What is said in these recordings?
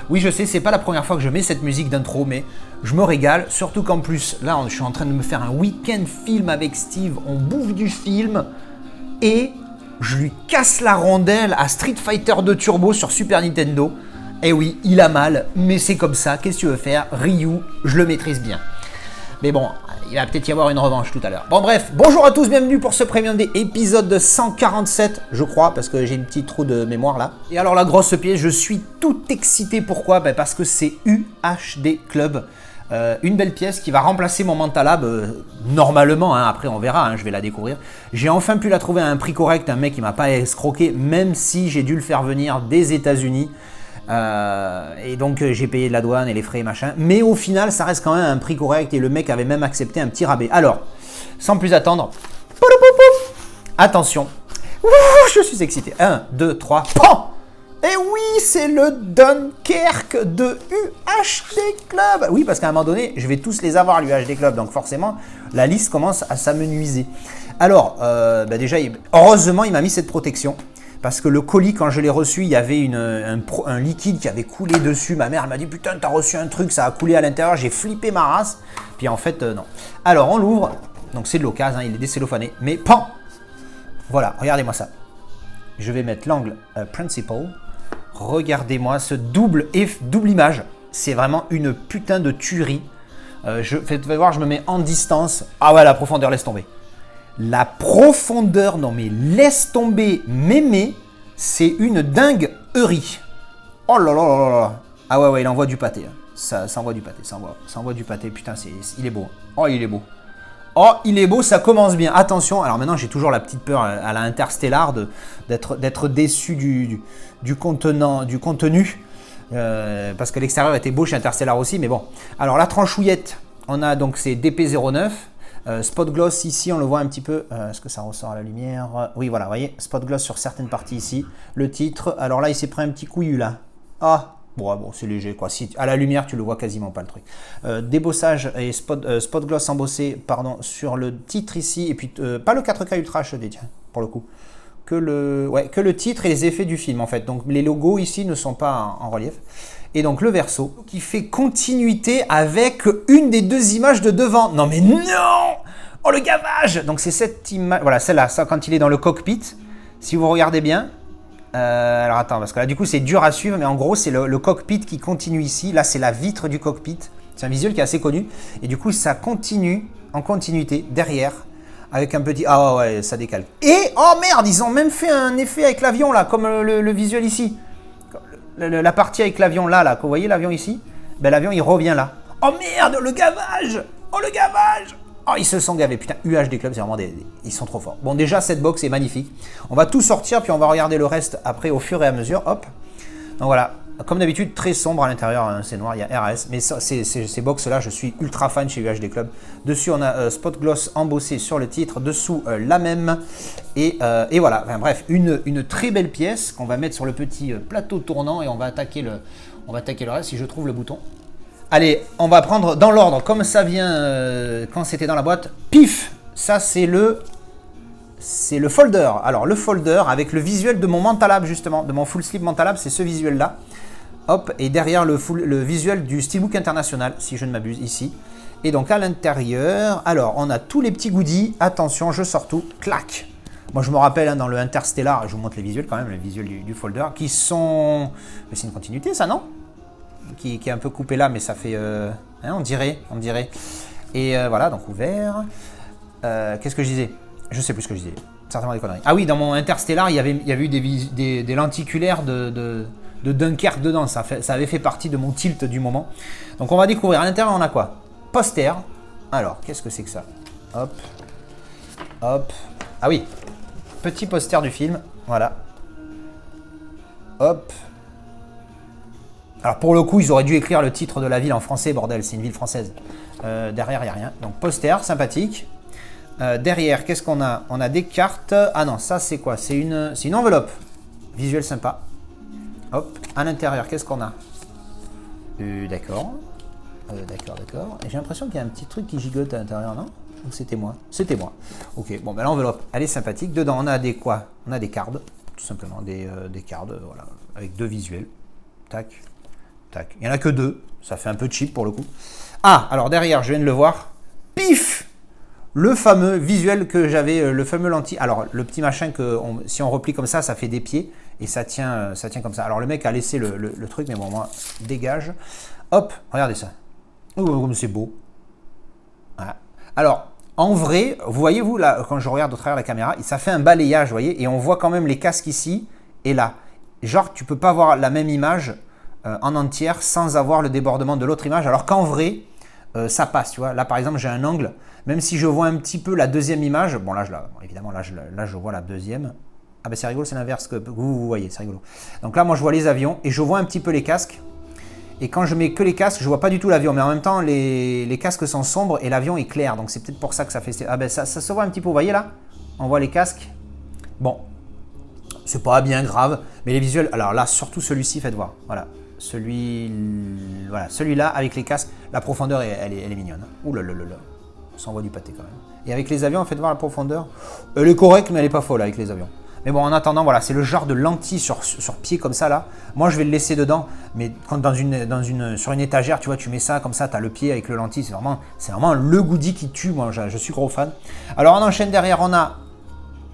Oui, je sais, c'est pas la première fois que je mets cette musique d'intro, mais je me régale. Surtout qu'en plus, là, je suis en train de me faire un week-end film avec Steve. On bouffe du film et je lui casse la rondelle à Street Fighter 2 Turbo sur Super Nintendo. Et oui, il a mal, mais c'est comme ça. Qu'est-ce que tu veux faire? Ryu, je le maîtrise bien. Mais bon, il va peut-être y avoir une revanche tout à l'heure. Bon bref, bonjour à tous, bienvenue pour ce premium des épisodes de 147, je crois, parce que j'ai une petite trou de mémoire là. Et alors la grosse pièce, je suis tout excité, pourquoi? Parce que c'est UHD Club. Une belle pièce qui va remplacer mon Mentalab normalement, hein, après on verra, hein, je vais la découvrir. J'ai enfin pu la trouver à un prix correct, un mec qui m'a pas escroqué, même si j'ai dû le faire venir des États-Unis. Et donc j'ai payé de la douane et les frais et machin, mais au final ça reste quand même un prix correct et le mec avait même accepté un petit rabais. Alors, sans plus attendre, attention, je suis excité, 1, 2, 3, PAN! Et oui, c'est le Dunkerque de UHD Club. Oui, parce qu'à un moment donné, je vais tous les avoir, l'UHD Club, donc forcément, la liste commence à s'amenuiser. Alors, déjà, heureusement, il m'a mis cette protection. Parce que le colis, quand je l'ai reçu, il y avait un liquide qui avait coulé dessus. Ma mère m'a dit « Putain, t'as reçu un truc, ça a coulé à l'intérieur. » J'ai flippé ma race. Puis en fait, non. Alors, on l'ouvre. Donc, c'est de l'occasion, hein, il est décellophané. Mais pan! Voilà, regardez-moi ça. Je vais mettre l'angle principal. Regardez-moi ce double image. C'est vraiment une putain de tuerie. Faites voir, je me mets en distance. Ah ouais, la profondeur, laisse tomber. La profondeur, non mais laisse tomber mémé, c'est une dinguerie. Oh là là là là. Ah ouais, il envoie du pâté. Ça envoie du pâté, ça envoie du pâté. Putain, il est beau. Oh, il est beau. Oh, il est beau, ça commence bien. Attention, alors maintenant j'ai toujours la petite peur à la Interstellar d'être déçu du contenu. Parce que l'extérieur était beau chez Interstellar aussi, mais bon. Alors la tranchouillette, on a donc c'est DP09. Spot gloss ici, on le voit un petit peu. Est-ce que ça ressort à la lumière? Oui, voilà, vous voyez, spot gloss sur certaines parties ici. Le titre, alors là, il s'est pris un petit couillu là. Ah, bon, c'est léger quoi. Si, à la lumière, tu le vois quasiment pas le truc. Débossage et spot gloss embossé, pardon, sur le titre ici. Et puis, pas le 4K Ultra HD, tiens, pour le coup. Que le titre et les effets du film en fait. Donc, les logos ici ne sont pas en relief. Et donc le verso qui fait continuité avec une des deux images de devant. Non mais non! Oh le gavage! Donc c'est cette image, voilà celle-là, ça quand il est dans le cockpit. Si vous regardez bien, alors attends parce que là du coup c'est dur à suivre, mais en gros c'est le cockpit qui continue ici. Là c'est la vitre du cockpit. C'est un visuel qui est assez connu et du coup ça continue en continuité derrière avec un petit ah ouais ça décale. Et oh merde ils ont même fait un effet avec l'avion là comme le visuel ici. La partie avec l'avion là, vous voyez l'avion ici? Ben l'avion il revient là. Oh merde, le gavage! Oh le gavage! Oh ils se sont gavés, putain, UHD Club c'est vraiment ils sont trop forts. Bon déjà cette box est magnifique. On va tout sortir puis on va regarder le reste après au fur et à mesure, hop. Donc voilà, comme d'habitude très sombre à l'intérieur, hein, c'est noir, il y a RS. Mais ça, ces box là je suis ultra fan chez UHD Club. Dessus on a spot gloss embossé sur le titre, dessous la même. Et voilà, enfin, bref, une très belle pièce qu'on va mettre sur le petit plateau tournant et on va attaquer le reste si je trouve le bouton. Allez, on va prendre dans l'ordre comme ça vient quand c'était dans la boîte. Pif, ça c'est le folder. Alors le folder avec le visuel de mon Mentalab justement, de mon full sleeve Mentalab, c'est ce visuel là. Hop, et derrière le visuel du Steelbook International, si je ne m'abuse ici. Et donc à l'intérieur, alors on a tous les petits goodies. Attention, je sors tout, clac. Moi je me rappelle hein, dans le Interstellar, je vous montre les visuels quand même, les visuels du folder, qui sont... Mais c'est une continuité ça, non? Qui est un peu coupé là, mais ça fait... hein, on dirait. Et voilà, donc ouvert. Qu'est-ce que je disais? Je sais plus ce que je disais. Certainement des conneries. Ah oui, dans mon Interstellar, il y avait eu des lenticulaires de Dunkerque dedans. Ça avait fait partie de mon tilt du moment. Donc on va découvrir. À l'intérieur, on a quoi? Poster. Alors, qu'est-ce que c'est que ça? Hop. Hop. Ah oui. Petit poster du film. Voilà. Hop. Alors pour le coup, ils auraient dû écrire le titre de la ville en français, bordel, c'est une ville française. Derrière, il n'y a rien. Donc poster, sympathique. Derrière, qu'est-ce qu'on a? On a des cartes. Ah non, ça c'est quoi? C'est une enveloppe. Visuel sympa. Hop. À l'intérieur, qu'est-ce qu'on a? D'accord. D'accord. Et j'ai l'impression qu'il y a un petit truc qui gigote à l'intérieur, non? C'était moi. C'était moi. Ok, bon, ben l'enveloppe, elle est sympathique. Dedans, on a des quoi? On a des cards, tout simplement, des cards, voilà, avec 2 visuels. Tac, tac. Il n'y en a que 2. Ça fait un peu cheap pour le coup. Ah, alors derrière, je viens de le voir. Pif! Le fameux visuel que j'avais, le fameux lentille. Alors, le petit machin que si on replie comme ça fait des pieds et ça tient comme ça. Alors, le mec a laissé le truc, mais bon, moi, dégage. Hop, regardez ça. Oh, comme c'est beau. Voilà. Alors, en vrai, vous voyez, vous, là, quand je regarde au travers de la caméra, ça fait un balayage, vous voyez, et on voit quand même les casques ici et là. Genre, tu peux pas voir la même image en entière sans avoir le débordement de l'autre image, alors qu'en vrai, ça passe, tu vois. Là, par exemple, j'ai un angle, même si je vois un petit peu la deuxième image, bon, là, évidemment, là, je vois la deuxième. Ah ben c'est rigolo, c'est l'inverse que vous voyez, c'est rigolo. Donc là, moi, je vois les avions et je vois un petit peu les casques. Et quand je mets que les casques, je vois pas du tout l'avion. Mais en même temps, les casques sont sombres et l'avion est clair. Donc c'est peut-être pour ça que ça fait... Ah ben ça se voit un petit peu, vous voyez là? On voit les casques. Bon, c'est pas bien grave. Mais les visuels, alors là, surtout celui-ci, faites voir. Voilà. Celui-là avec les casques, la profondeur, elle est mignonne. Ouh là là là là. On s'envoie du pâté quand même. Et avec les avions, faites voir la profondeur. Elle est correcte, mais elle est pas folle avec les avions. Mais bon, en attendant, voilà, c'est le genre de lentille sur pied comme ça, là. Moi, je vais le laisser dedans, mais quand sur une étagère, tu vois, tu mets ça comme ça, tu as le pied avec le lentille. C'est vraiment le goodie qui tue. Moi, je suis gros fan. Alors, on enchaîne derrière, on a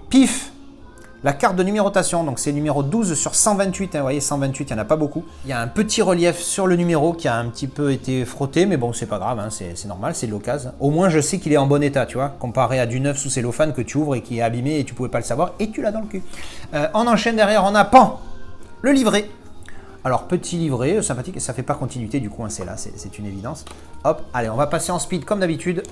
pif, la carte de numérotation. Donc, c'est numéro 12 sur 128. Hein, vous voyez, 128, il n'y en a pas beaucoup. Il y a un petit relief sur le numéro qui a un petit peu été frotté, mais bon, c'est pas grave, hein, c'est normal, c'est de l'occasion. Au moins, je sais qu'il est en bon état, tu vois, comparé à du neuf sous cellophane que tu ouvres et qui est abîmé et tu pouvais pas le savoir et tu l'as dans le cul. On enchaîne derrière, on a pan, le livret. Alors, petit livret, sympathique, ça fait pas continuité, du coup, hein, c'est là, c'est une évidence. Hop, allez, on va passer en speed comme d'habitude.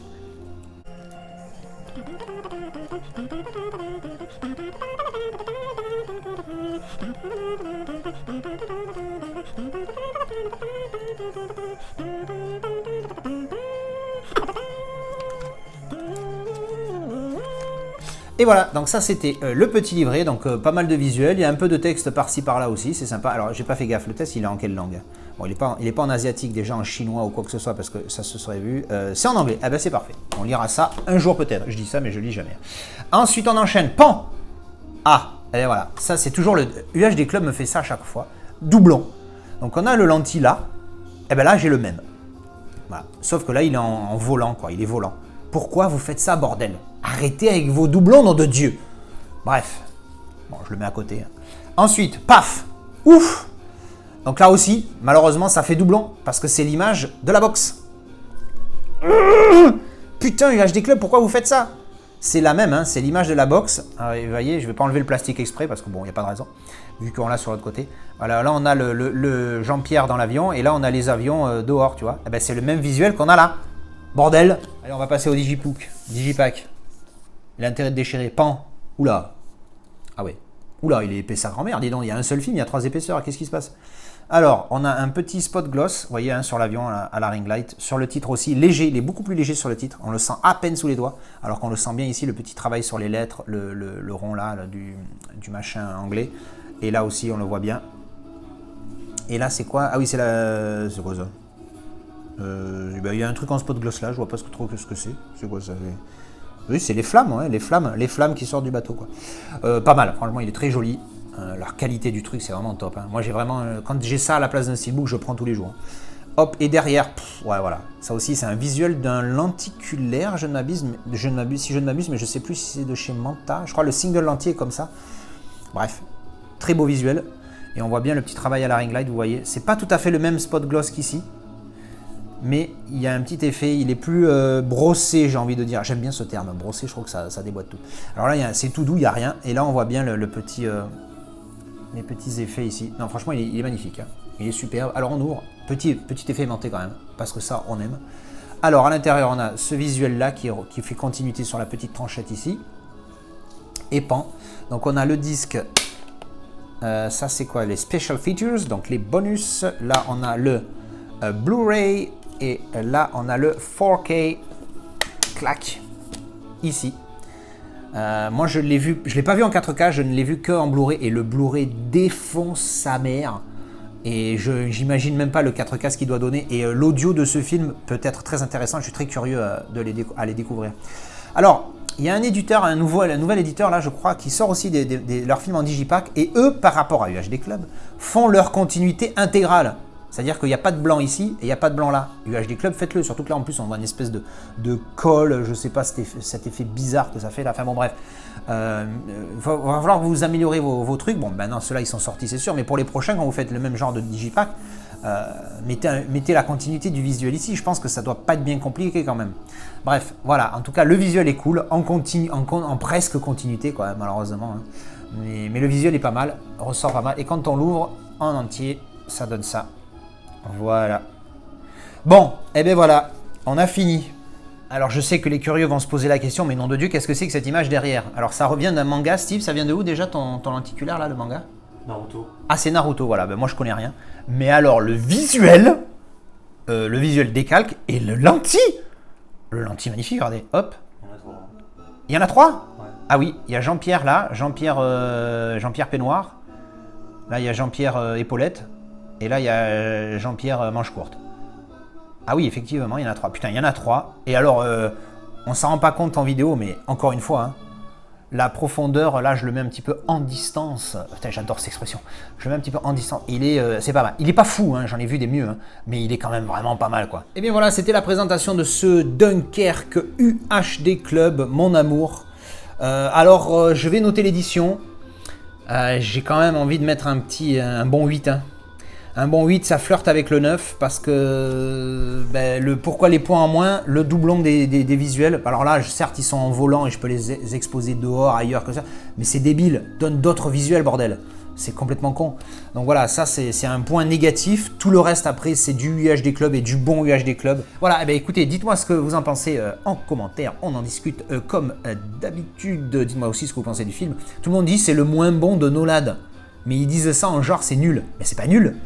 Et voilà, donc ça c'était le petit livret, donc pas mal de visuels, il y a un peu de texte par-ci par-là aussi, c'est sympa. Alors j'ai pas fait gaffe, le test il est en quelle langue? Bon, il est pas en asiatique déjà, en chinois ou quoi que ce soit, parce que ça se serait vu. C'est en anglais, ah ben c'est parfait, on lira ça un jour peut-être, je dis ça mais je lis jamais. Ensuite on enchaîne, pan. Ah, et voilà, ça c'est toujours le... UHD Club me fait ça à chaque fois, doublon. Donc on a le lentille là, et ben là j'ai le même. Voilà. Sauf que là il est en volant, quoi, il est volant. Pourquoi vous faites ça, bordel? Arrêtez avec vos doublons, nom de Dieu. Bref, bon, je le mets à côté. Ensuite, paf, ouf. Donc là aussi, malheureusement, ça fait doublon parce que c'est l'image de la boxe. Putain, UHD Club, pourquoi vous faites ça? C'est la même, hein, c'est l'image de la boxe. Alors, vous voyez, je ne vais pas enlever le plastique exprès parce que bon, il n'y a pas de raison, vu qu'on l'a sur l'autre côté. Voilà, là, on a le Jean-Pierre dans l'avion et là, on a les avions dehors, tu vois. Eh ben, c'est le même visuel qu'on a là. Bordel. Allez, on va passer au Digipack. Il a intérêt de déchirer. Pan. Oula. Ah ouais. Oula, il est épais sa grand-mère. Dis donc, il y a un seul film, il y a 3 épaisseurs. Qu'est-ce qui se passe? Alors, on a un petit spot gloss, vous voyez, hein, sur l'avion à la ring light. Sur le titre aussi, léger. Il est beaucoup plus léger sur le titre. On le sent à peine sous les doigts. Alors qu'on le sent bien ici, le petit travail sur les lettres, le rond là, du machin anglais. Et là aussi, on le voit bien. Et là, c'est quoi? Ah oui, c'est quoi ça? Il y a un truc en spot gloss là, je vois pas trop ce que c'est. C'est quoi ça? Oui, c'est les flammes, ouais, les flammes qui sortent du bateau, quoi. Pas mal, franchement, il est très joli. La qualité du truc, c'est vraiment top. Hein. Moi, j'ai vraiment, quand j'ai ça à la place d'un steelbook, je prends tous les jours. Hop, et derrière, ouais, voilà. Ça aussi, c'est un visuel d'un lenticulaire, si je ne m'abuse, mais je sais plus si c'est de chez Manta. Je crois le single lentille est comme ça. Bref, très beau visuel. Et on voit bien le petit travail à la ring light, vous voyez. C'est pas tout à fait le même spot gloss qu'ici. Mais il y a un petit effet, il est plus brossé, j'ai envie de dire. J'aime bien ce terme, brossé, je trouve que ça déboîte tout. Alors là, c'est tout doux, il n'y a rien. Et là, on voit bien les petits effets ici. Non, franchement, il est magnifique. Hein. Il est superbe. Alors, on ouvre. Petit effet aimanté quand même, parce que ça, on aime. Alors, à l'intérieur, on a ce visuel-là qui fait continuité sur la petite tranchette ici. Et pan. Donc, on a le disque. Ça, c'est quoi? Les special features, donc les bonus. Là, on a le Blu-ray. Et là, on a le 4K, clac, ici. Moi, je l'ai pas vu en 4K, je ne l'ai vu qu'en Blu-ray. Et le Blu-ray défonce sa mère. Et j'imagine même pas le 4K ce qu'il doit donner. Et l'audio de ce film peut être très intéressant. Je suis très curieux à les découvrir. Alors, il y a un éditeur, un nouvel éditeur là, je crois, qui sort aussi leurs films en digipack. Et eux, par rapport à UHD Club, font leur continuité intégrale. C'est-à-dire qu'il n'y a pas de blanc ici et il n'y a pas de blanc là. UHD Club, faites-le. Surtout que là, en plus, on voit une espèce de colle. Je ne sais pas cet effet bizarre que ça fait là. Enfin bon, bref. Il va falloir que vous améliorez vos trucs. Bon, maintenant, ceux-là, ils sont sortis, c'est sûr. Mais pour les prochains, quand vous faites le même genre de digipack, mettez la continuité du visuel ici. Je pense que ça ne doit pas être bien compliqué quand même. Bref, voilà. En tout cas, le visuel est cool. En presque continuité, quoi, malheureusement. Hein. Mais le visuel est pas mal. Ressort pas mal. Et quand on l'ouvre en entier, ça donne ça. Voilà. Bon, et bien voilà, on a fini. Alors je sais que les curieux vont se poser la question, mais nom de Dieu, qu'est-ce que c'est que cette image derrière? Alors ça revient d'un manga, Steve, ça vient de où déjà ton lenticulaire là, le manga? Naruto. Ah c'est Naruto, voilà, ben, moi je connais rien. Mais alors le visuel décalque et le lentille magnifique, regardez, hop. Il y en a 3. Il y en a 3? Ouais. Ah oui, il y a Jean-Pierre là, Jean-Pierre Peignoir. Là il y a Jean-Pierre Épaulette. Et là, il y a Jean-Pierre Manche Courte. Ah oui, effectivement, il y en a 3. Putain, il y en a 3. Et alors, on ne s'en rend pas compte en vidéo, mais encore une fois, hein, la profondeur, là, je le mets un petit peu en distance. Putain, j'adore cette expression. Je le mets un petit peu en distance. C'est pas mal. Il est pas fou, hein, j'en ai vu des mieux, hein, mais il est quand même vraiment pas mal, quoi. Et bien voilà, c'était la présentation de ce Dunkerque UHD Club, mon amour. Alors, je vais noter l'édition. J'ai quand même envie de mettre un bon 8, hein. Un bon 8, ça flirte avec le 9 parce que pourquoi les points en moins? Le doublon des visuels. Alors là, certes, ils sont en volant et je peux les exposer dehors, ailleurs, que ça. Mais c'est débile. Donne d'autres visuels, bordel. C'est complètement con. Donc voilà, ça c'est un point négatif. Tout le reste après, c'est du UHD Club et du bon UHD Club. Voilà, écoutez, dites-moi ce que vous en pensez en commentaire. On en discute comme d'habitude. Dites-moi aussi ce que vous pensez du film. Tout le monde dit c'est le moins bon de Nolan. Mais ils disent ça en genre c'est nul. Mais c'est pas nul.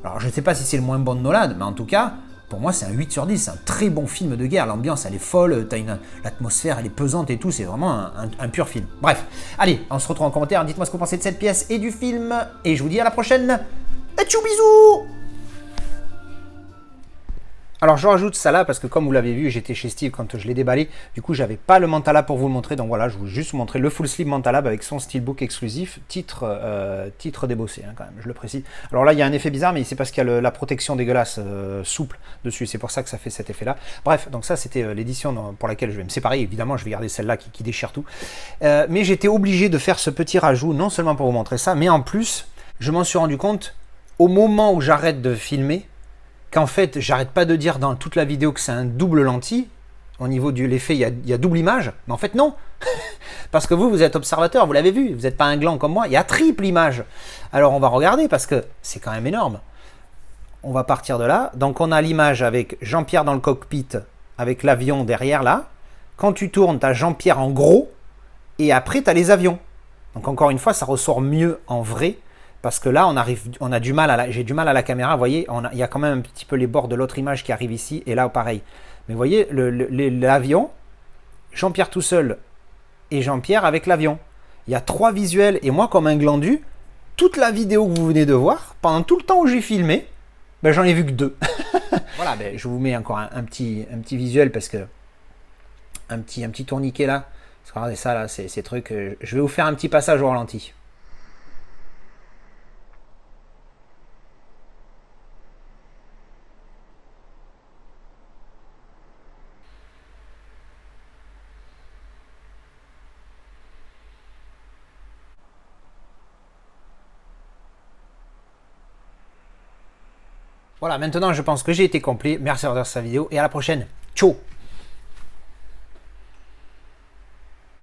Alors je ne sais pas si c'est le moins bon de Nolan, mais en tout cas, pour moi c'est un 8 sur 10, c'est un très bon film de guerre, l'ambiance elle est folle, l'atmosphère elle est pesante et tout, c'est vraiment un pur film. Bref, allez, on se retrouve en commentaire, dites-moi ce que vous pensez de cette pièce et du film, et je vous dis à la prochaine, et tchou bisous. Alors je rajoute ça là parce que comme vous l'avez vu, j'étais chez Steve quand je l'ai déballé. Du coup, j'avais pas le Mantalab pour vous le montrer. Donc voilà, je vous juste vous montrer le full sleeve Mantalab avec son steelbook exclusif, titre débossé hein, quand même, je le précise. Alors là, il y a un effet bizarre, mais c'est parce qu'il y a la protection dégueulasse souple dessus. C'est pour ça que ça fait cet effet-là. Bref, donc ça c'était l'édition pour laquelle je vais me séparer. Évidemment, je vais garder celle-là qui déchire tout. Mais j'étais obligé de faire ce petit rajout, non seulement pour vous montrer ça, mais en plus, je m'en suis rendu compte au moment où j'arrête de filmer. Qu'en fait, j'arrête pas de dire dans toute la vidéo que c'est un double lentille. Au niveau de l'effet, il y a double image. Mais en fait, non. Parce que vous êtes observateur, vous l'avez vu. Vous n'êtes pas un gland comme moi. Il y a triple image. Alors, on va regarder parce que c'est quand même énorme. On va partir de là. Donc, on a l'image avec Jean-Pierre dans le cockpit, avec l'avion derrière là. Quand tu tournes, tu as Jean-Pierre en gros. Et après, tu as les avions. Donc, encore une fois, ça ressort mieux en vrai. Parce que là, j'ai du mal à la caméra, vous voyez, il y a quand même un petit peu les bords de l'autre image qui arrive ici, et là, pareil. Mais vous voyez, l'avion, Jean-Pierre tout seul, et Jean-Pierre avec l'avion. Il y a 3 visuels, et moi, comme un glandu, toute la vidéo que vous venez de voir, pendant tout le temps où j'ai filmé, j'en ai vu que 2. Voilà, je vous mets encore un petit visuel, parce que un petit tourniquet là, parce que regardez ça, là, ces trucs, je vais vous faire un petit passage au ralenti. Voilà, maintenant je pense que j'ai été complet. Merci d'avoir regardé cette vidéo et à la prochaine. Ciao.